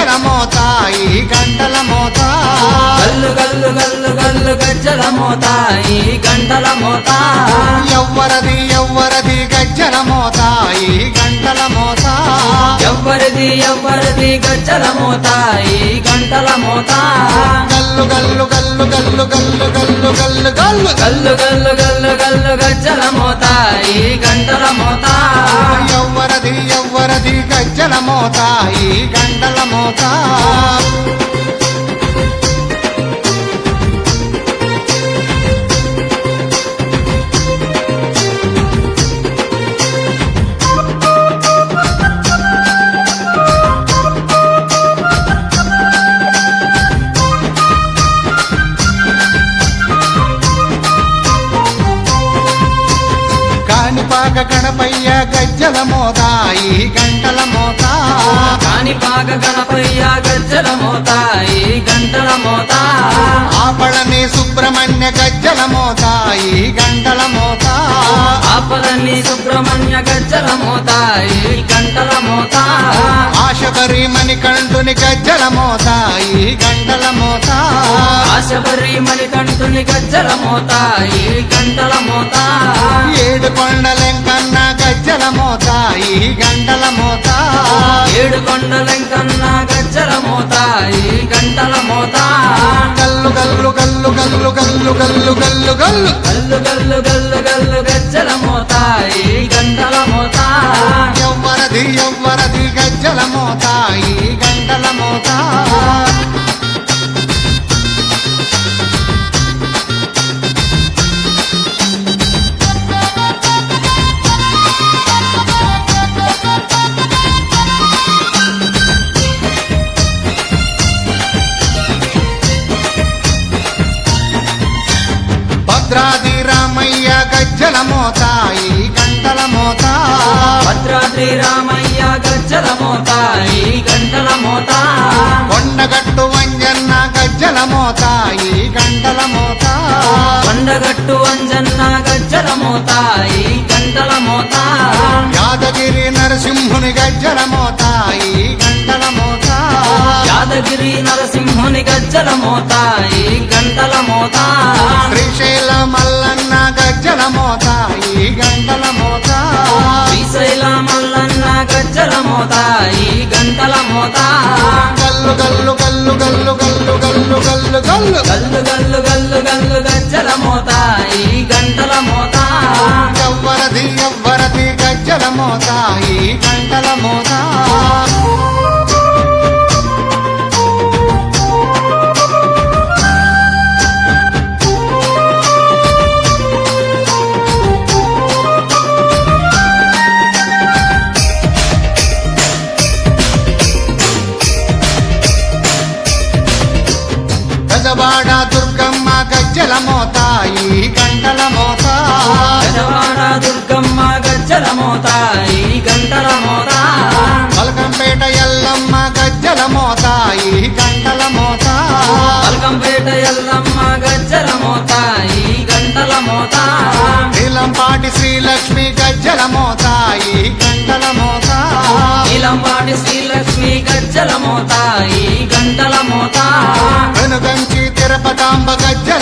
గజ్జల మోత ఈ గంటల మోత గల్లు గల్లు గల్లు గల్లు గజ్జల మోత ఈ గంటల మోత ఎవ్వరది ఎవ్వరది గజ్జల మోత ఈ గంటల మోత ఎవ్వరిది ఎవ్వరిది గజ్జల మోత ఈ గంటల మోత గల్లు గల్లు గల్లు గల్లు గల్లు గల్లు గల్లు గల్లు గల్లు గల్లు గల్లు గల్లు గజ్జల మోత ఈ గంటల మోత ఎవ్వరది ఎవ్వరది గజ్జల మోత ఈ గంటల మోత కాణిపాక గణపయ్య గజ్జల మోత ఈ గంటల మోత కాణిపాక గణపయ్య గజ్జల మోత ఈ గంటల మోత ఆపళని సుబ్రహ్మణ్య గజ్జల మోత ఈ గంటల మోత ఆపలని సుబ్రహ్మణ్య గజ్జల మోత ఈ గంటల మోత ఆశబరి మణికంఠుని గజ్జల మోత ఈ గంటల మోత ఆశబరి మణికంఠుని గజ్జల మోత ఈ గంటల మోత ఏడు కొండలెంకన్న గజ్జల మోత ఈ గంటల మోత ఏడు కొండలెంకన్న గజ్జల మోత ఈ గంటల మోత గల్లు గల్లు గల్లు గల్లు గల్లు గల్లు గల్లు గల్లు గల్లు గల్లు గల్లు గల్లు గజ్జల మోత ఈ గంటల మోత ఎవ్వరది ఎవ్వరది గజ్జల మోత ఈ గంటల మోత భద్రాది రామయ్య గజ్జల మోత ఈ గంటల మోత భద్రాద్రి రామయ్య గజ్జల మోత ఈ గంటల మోత కొండగట్టు వంజన్న గజ్జల మోత ఈ గంటల మోత కొండగట్టు అంజన్న గజ్జల మోత ఈ గంటల మోత యాదగిరి నరసింహుని గజ్జల మోత ఈ గంటల మోత యాదగిరి నరసింహుని గజ్జల మోత ఈ గంటల మోత శ్రీశైల మల్లన్న గజ్జల మోత ఈ గంటల మోత శ్రీశైల మల్లన్న గజ్జల మోత ఈ గంటల మోత గల్లు గల్లు గల్లు గల్లు గల్లు గల్లు గల్లు గల్లు గల్లు గల్లు గల్లు గల్లు గజ్జల మోత ఈ గంటల మోత ఎవ్వరది ఎవ్వరది గజ్జల మోత ఈ గంటల మోత గజవాడ దుర్గమ్మ గజ్జల మోత ఈ గంటల మోత గజవాడ దుర్గమ్మ గజ్జల మోత ఈ గంటల మోత పలకంపేట ఎల్లమ్మ గజ్జల మోత ఈ గంటల మోత పల్కంపేట ఎల్లమ్మ గజ్జల మోత ఈ గంటల మోత నీలంపాటి శ్రీలక్ష్మి గజ్జల మోత ఈ గంటల మోత నీలంపాటి శ్రీలక్ష్మి గజ్జల మోత ఈ గంటల మోత వెనుగంచి తిరుపతాంబ గజ్జల